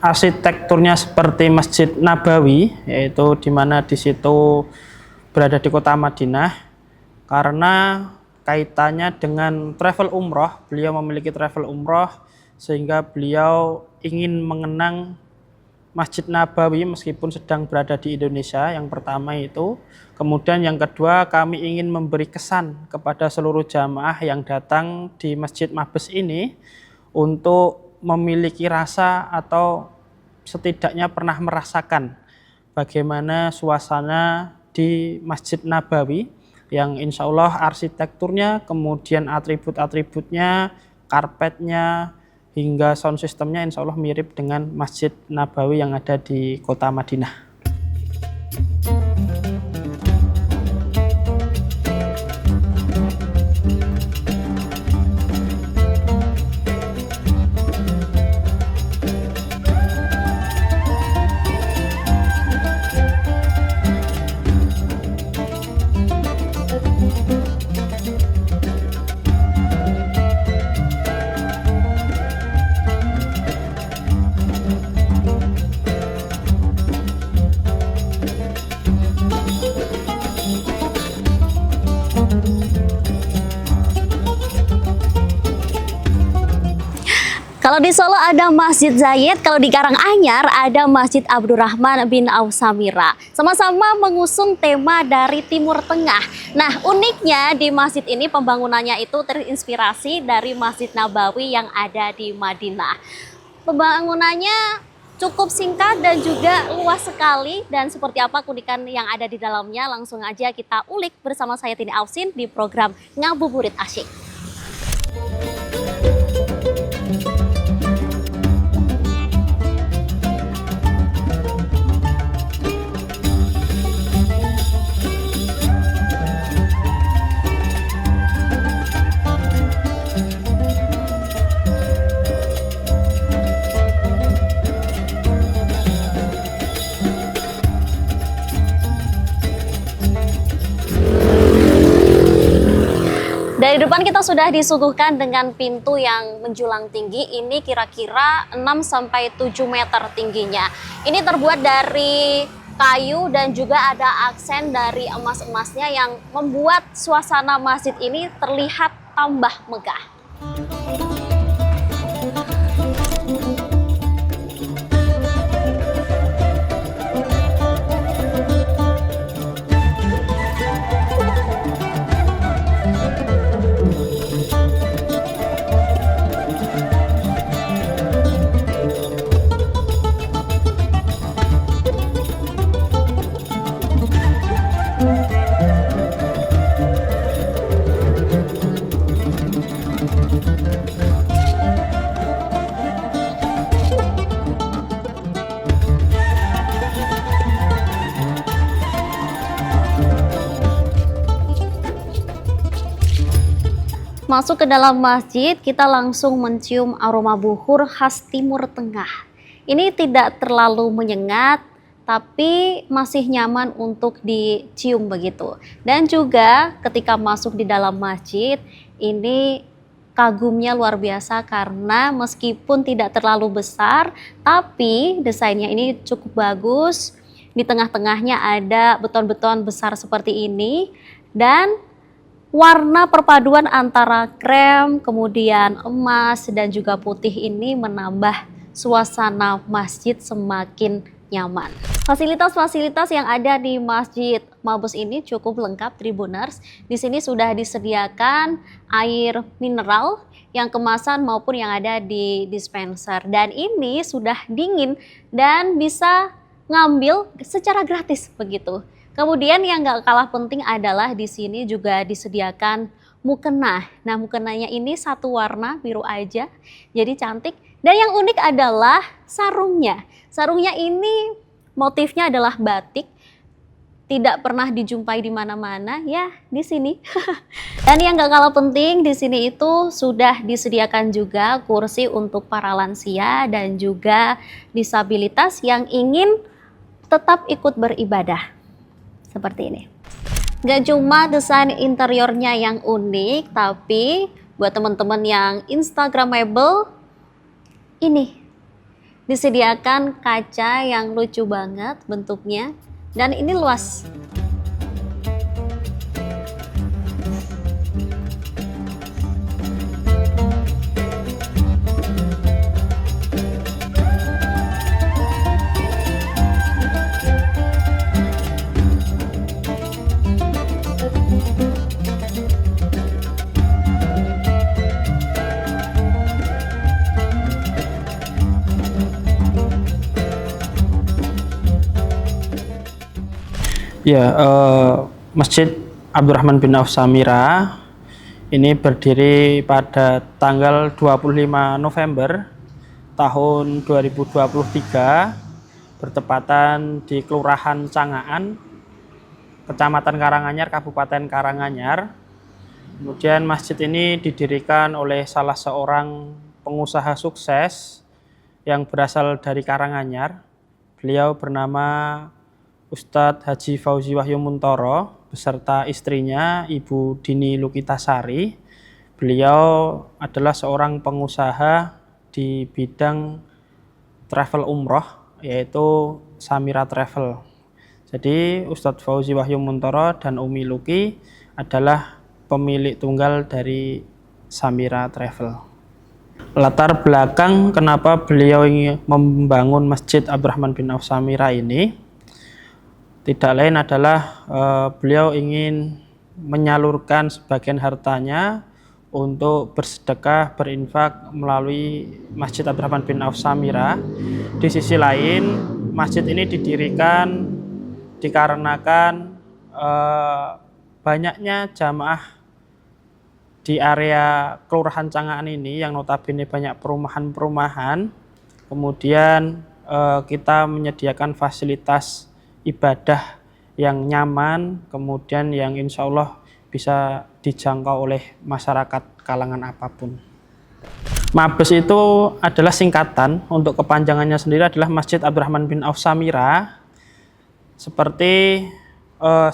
arsitekturnya seperti Masjid Nabawi, yaitu di mana di situ berada di kota Madinah, karena kaitannya dengan travel umroh. Beliau memiliki travel umroh sehingga beliau ingin mengenang Masjid Nabawi meskipun sedang berada di Indonesia. Yang pertama itu. Kemudian yang kedua, kami ingin memberi kesan kepada seluruh jamaah yang datang di Masjid Mabes ini untuk memiliki rasa atau setidaknya pernah merasakan bagaimana suasana di Masjid Nabawi yang insya Allah arsitekturnya, kemudian atribut-atributnya, karpetnya, hingga sound systemnya insya Allah mirip dengan Masjid Nabawi yang ada di kota Madinah. Kalau di Solo ada Masjid Zayed, kalau di Karanganyar ada Masjid Abdurrahman bin Auf Samira. Sama-sama mengusung tema dari Timur Tengah. Nah, uniknya di masjid ini pembangunannya itu terinspirasi dari Masjid Nabawi yang ada di Madinah. Pembangunannya cukup singkat dan juga luas sekali, dan seperti apa keunikan yang ada di dalamnya langsung aja kita ulik bersama saya Tini Aufsin di program Ngabuburit Asyik. Dari depan kita sudah disuguhkan dengan pintu yang menjulang tinggi. Ini kira-kira 6-7 meter tingginya. Ini terbuat dari kayu dan juga ada aksen dari emas-emasnya yang membuat suasana masjid ini terlihat tambah megah. Masuk ke dalam masjid, kita langsung mencium aroma buhur khas Timur Tengah. Ini tidak terlalu menyengat, tapi masih nyaman untuk dicium begitu. Dan juga ketika masuk di dalam masjid, ini kagumnya luar biasa karena meskipun tidak terlalu besar, tapi desainnya ini cukup bagus. Di tengah-tengahnya ada beton-beton besar seperti ini, dan warna perpaduan antara krem, kemudian emas, dan juga putih ini menambah suasana masjid semakin nyaman. Fasilitas-fasilitas yang ada di Masjid Mabes ini cukup lengkap, Tribuners. Di sini sudah disediakan air mineral yang kemasan maupun yang ada di dispenser. Dan ini sudah dingin dan bisa ngambil secara gratis begitu. Kemudian yang gak kalah penting adalah di sini juga disediakan mukena. Nah, mukenanya ini satu warna biru aja, jadi cantik. Dan yang unik adalah sarungnya. Sarungnya ini motifnya adalah batik, tidak pernah dijumpai di mana-mana, ya di sini. Dan yang gak kalah penting di sini itu sudah disediakan juga kursi untuk para lansia dan juga disabilitas yang ingin tetap ikut beribadah. Seperti ini. Gak cuma desain interiornya yang unik, tapi buat teman-teman yang instagramable, ini Disediakan kaca yang lucu banget bentuknya, dan ini luas. Ya, Masjid Abdurrahman bin Auf Samirah ini berdiri pada tanggal 25 November tahun 2023, bertepatan di Kelurahan Cangaan, Kecamatan Karanganyar, Kabupaten Karanganyar. Kemudian masjid ini didirikan oleh salah seorang pengusaha sukses yang berasal dari Karanganyar. Beliau bernama Ustadz Haji Fauzi Wahyu Muntoro beserta istrinya Ibu Dini Lukitasari. Beliau adalah seorang pengusaha di bidang travel umroh, yaitu Samirah Travel. Jadi Ustadz Fauzi Wahyu Muntoro dan Umi Luki adalah pemilik tunggal dari Samirah Travel. Latar belakang kenapa beliau ingin membangun Masjid Abdurrahman bin Auf Samirah ini tidak lain adalah beliau ingin menyalurkan sebagian hartanya untuk bersedekah, berinfak melalui Masjid Abdurrahman bin Auf Samirah. Di sisi lain, masjid ini didirikan dikarenakan banyaknya jamaah di area Kelurahan Cangaan ini yang notabene banyak perumahan-perumahan. Kemudian kita menyediakan fasilitas ibadah yang nyaman, kemudian yang insya Allah bisa dijangkau oleh masyarakat kalangan apapun. Mabes itu adalah singkatan, untuk kepanjangannya sendiri adalah Masjid Abdurrahman bin Auf Samirah. Seperti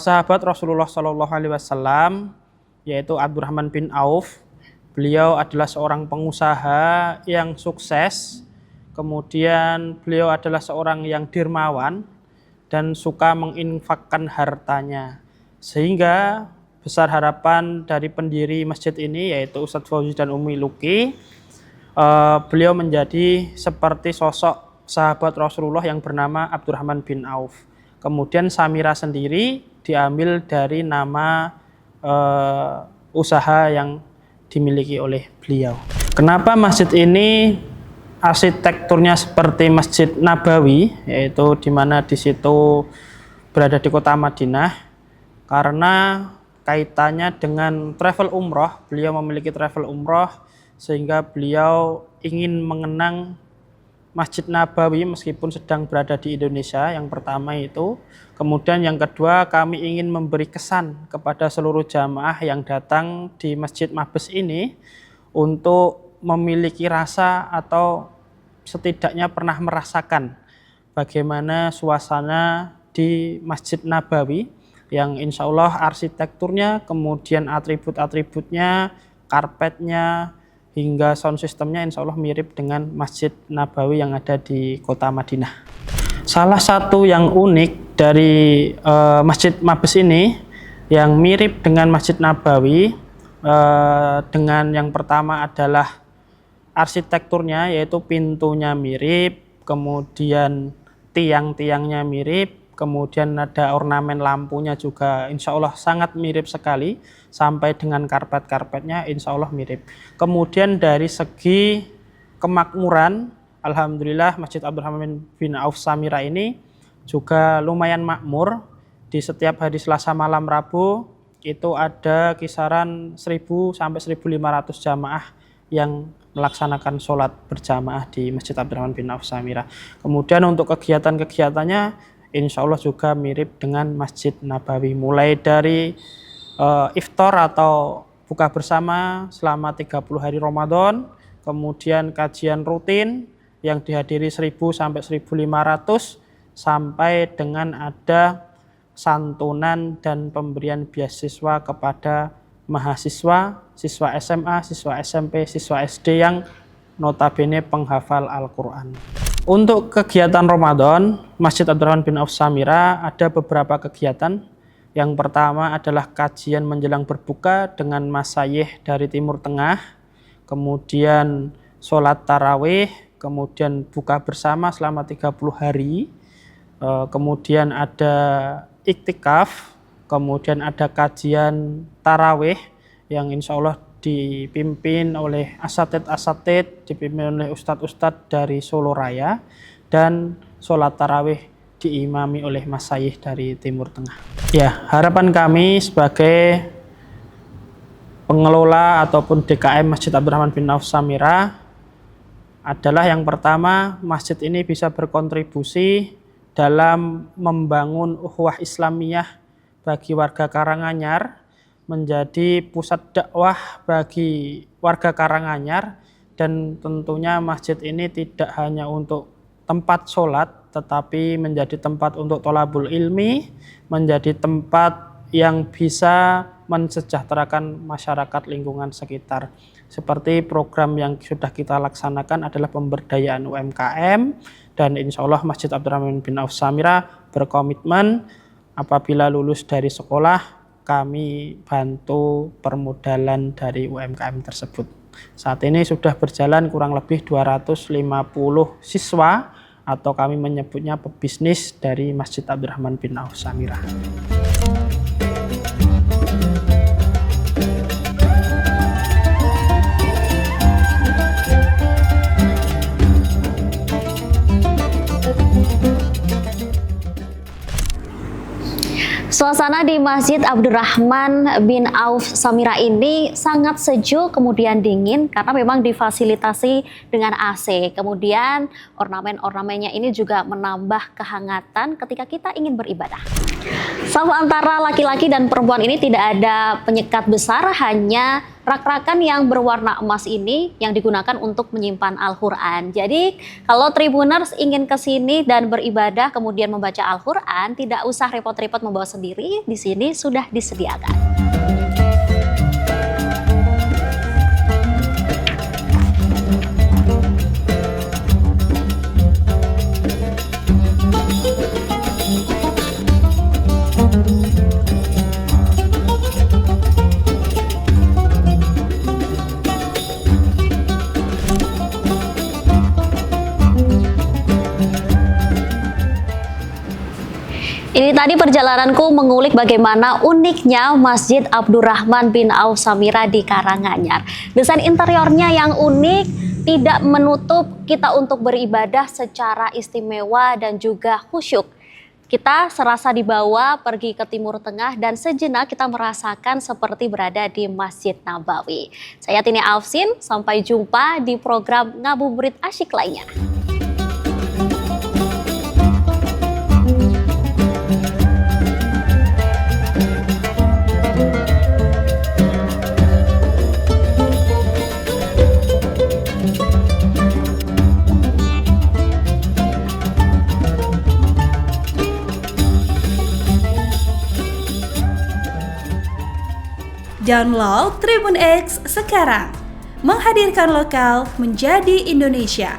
sahabat Rasulullah SAW, yaitu Abdurrahman bin Auf. Beliau adalah seorang pengusaha yang sukses, kemudian beliau adalah seorang yang dermawan dan suka menginfakkan hartanya, sehingga besar harapan dari pendiri masjid ini yaitu Ustadz Fauzi dan Umi Luki, beliau menjadi seperti sosok sahabat Rasulullah yang bernama Abdurrahman bin Auf. Kemudian Samirah sendiri diambil dari nama usaha yang dimiliki oleh beliau. Kenapa masjid ini arsitekturnya seperti Masjid Nabawi, yaitu di mana di situ berada di kota Madinah? Karena kaitannya dengan travel umroh, beliau memiliki travel umroh sehingga beliau ingin mengenang Masjid Nabawi meskipun sedang berada di Indonesia. Yang pertama itu. Kemudian yang kedua, kami ingin memberi kesan kepada seluruh jamaah yang datang di Masjid Mabes ini untuk memiliki rasa atau setidaknya pernah merasakan bagaimana suasana di Masjid Nabawi yang insya Allah arsitekturnya, kemudian atribut-atributnya, karpetnya, hingga sound systemnya insya Allah mirip dengan Masjid Nabawi yang ada di kota Madinah. Salah satu yang unik dari Masjid Mabes ini yang mirip dengan Masjid Nabawi, dengan yang pertama adalah arsitekturnya, yaitu pintunya mirip, kemudian tiang-tiangnya mirip, kemudian ada ornamen lampunya juga insya Allah sangat mirip sekali, sampai dengan karpet-karpetnya insya Allah mirip. Kemudian dari segi kemakmuran, alhamdulillah Masjid Abdurrahman bin Auf Samirah ini juga lumayan makmur. Di setiap hari Selasa malam Rabu itu ada kisaran 1000 sampai 1500 jamaah yang melaksanakan sholat berjamaah di Masjid Abdurrahman bin Auf Samirah. Kemudian untuk kegiatan-kegiatannya insya Allah juga mirip dengan Masjid Nabawi, mulai dari iftar atau buka bersama selama 30 hari Ramadan, kemudian kajian rutin yang dihadiri 1000 sampai 1500, sampai dengan ada santunan dan pemberian beasiswa kepada mahasiswa, siswa SMA, siswa SMP, siswa SD yang notabene penghafal Al-Quran. Untuk kegiatan Ramadan, Masjid Abdurrahman bin Auf Samirah ada beberapa kegiatan. Yang pertama adalah kajian menjelang berbuka dengan masyayikh dari Timur Tengah, kemudian sholat tarawih, kemudian buka bersama selama 30 hari, kemudian ada iktikaf, kemudian ada kajian tarawih yang insya Allah dipimpin oleh asatid, dipimpin oleh ustadz-ustadz dari Solo Raya, dan sholat tarawih diimami oleh masyayikh dari Timur Tengah. Ya, harapan kami sebagai pengelola ataupun DKM Masjid Abdurrahman bin Auf Samirah adalah yang pertama, masjid ini bisa berkontribusi dalam membangun ukhuwah Islamiyah bagi warga Karanganyar, menjadi pusat dakwah bagi warga Karanganyar, dan tentunya masjid ini tidak hanya untuk tempat sholat, tetapi menjadi tempat untuk tholabul ilmi, menjadi tempat yang bisa mensejahterakan masyarakat lingkungan sekitar. Seperti program yang sudah kita laksanakan adalah pemberdayaan UMKM, dan insya Allah Masjid Abdurrahman bin Auf Samirah berkomitmen apabila lulus dari sekolah, kami bantu permodalan dari UMKM tersebut. Saat ini sudah berjalan kurang lebih 250 siswa, atau kami menyebutnya pebisnis dari Masjid Abdurrahman bin Auf Samirah. Suasana di Masjid Abdurrahman bin Auf Samirah ini sangat sejuk, kemudian dingin karena memang difasilitasi dengan AC. Kemudian ornamen-ornamennya ini juga menambah kehangatan ketika kita ingin beribadah. Saf antara laki-laki dan perempuan ini tidak ada penyekat besar, hanya rak-rakan yang berwarna emas ini yang digunakan untuk menyimpan Al-Quran. Jadi kalau Tribuners ingin ke sini dan beribadah kemudian membaca Al-Quran, tidak usah repot-repot membawa sendiri, di sini sudah disediakan. Ini tadi perjalananku mengulik bagaimana uniknya Masjid Abdurrahman bin Auf Samirah di Karanganyar. Desain interiornya yang unik tidak menutup kita untuk beribadah secara istimewa dan juga khusyuk. Kita serasa dibawa pergi ke Timur Tengah dan sejenak kita merasakan seperti berada di Masjid Nabawi. Saya Tini Afsin, sampai jumpa di program Ngabuburit Asyik lainnya. Download Tribun X sekarang, menghadirkan lokal menjadi Indonesia.